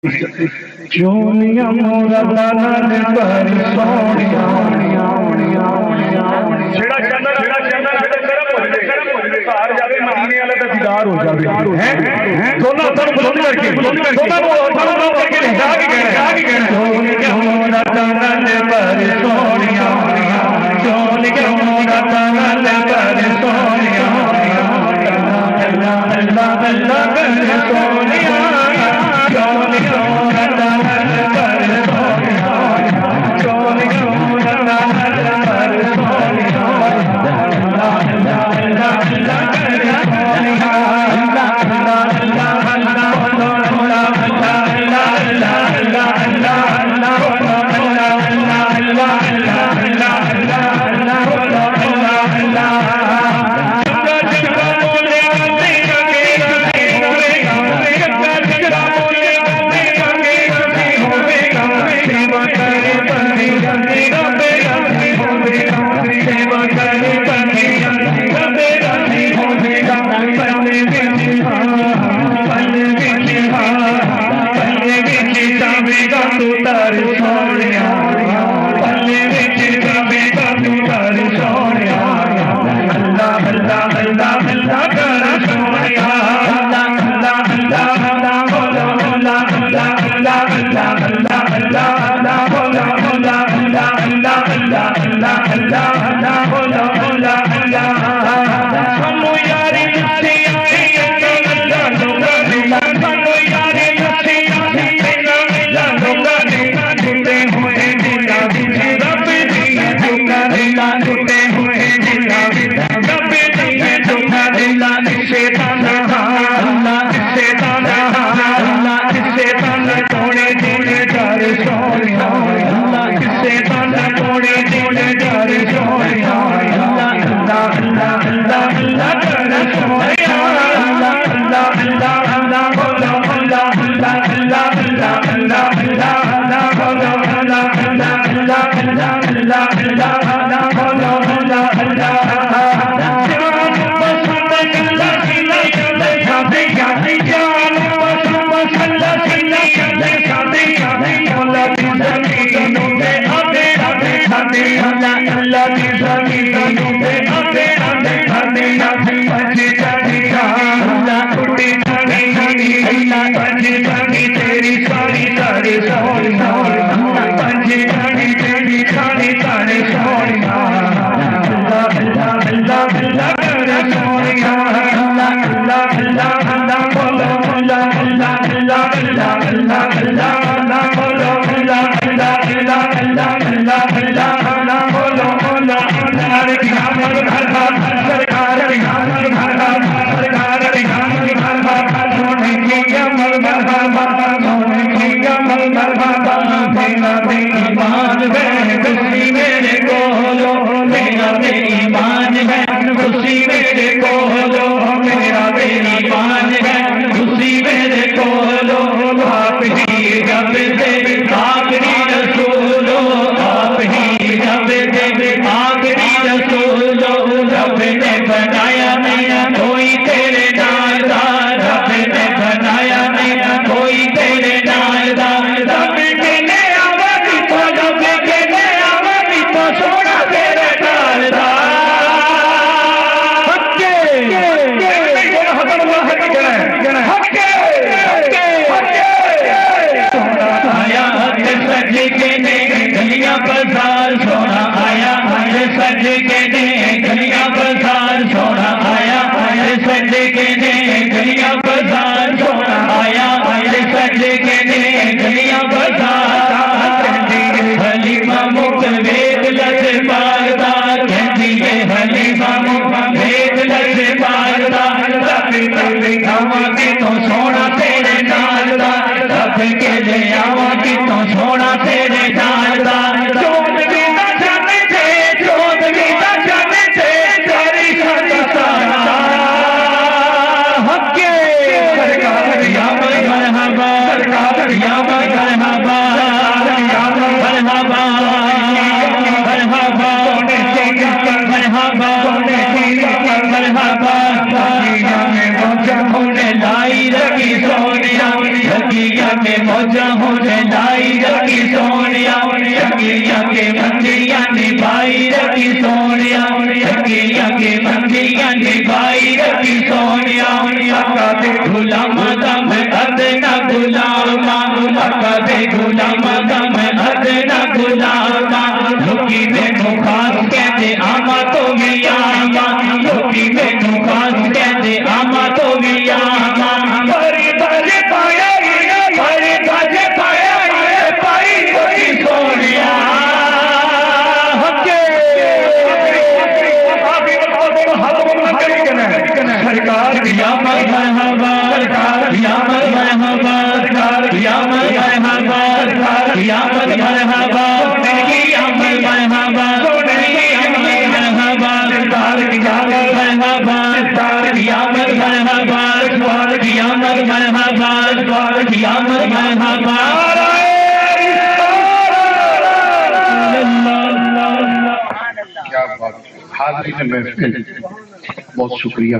چونیا مورا دانا پر سونیا چھڑا چندر کرم ہو جائے سار جاوے مدینے والا دا دیدار ہو جاوے دونوں تن بلند کر کے دونوں کر کے جا کے کہنا ہے چونیا مورا دانا پر سونیا چونیا مورا دانا پر سونیا اللہ اللہ اللہ کر سونیا جہوں جلائی رکھی سونیا چکیاں کے بندیاں نبھائی رکھی سونیا چکیاں کے بندیاں نبھائی رکھی سونیا آقا دے غلام دم ادنا غلاما آقا دے غلام دم ادنا غلاما لوکی مینوں خاص کہندے آما تو بھی آما لوکی مینوں خاص کہندے آما تو بھی آما بڑی بڑی پایا بڑی بڑی پایا پائی رکھی سونیا سرکار یا مرحبا سرکار یا مرحبا سرکار یا مرحبا سرکار یا مرحبا یا مرحبا مرحبا سرکار یا مرحبا سرکار یا مرحبا سرکار یا مرحبا سرکار یا مرحبا کیا بات حاضرین محفل بہت شکریہ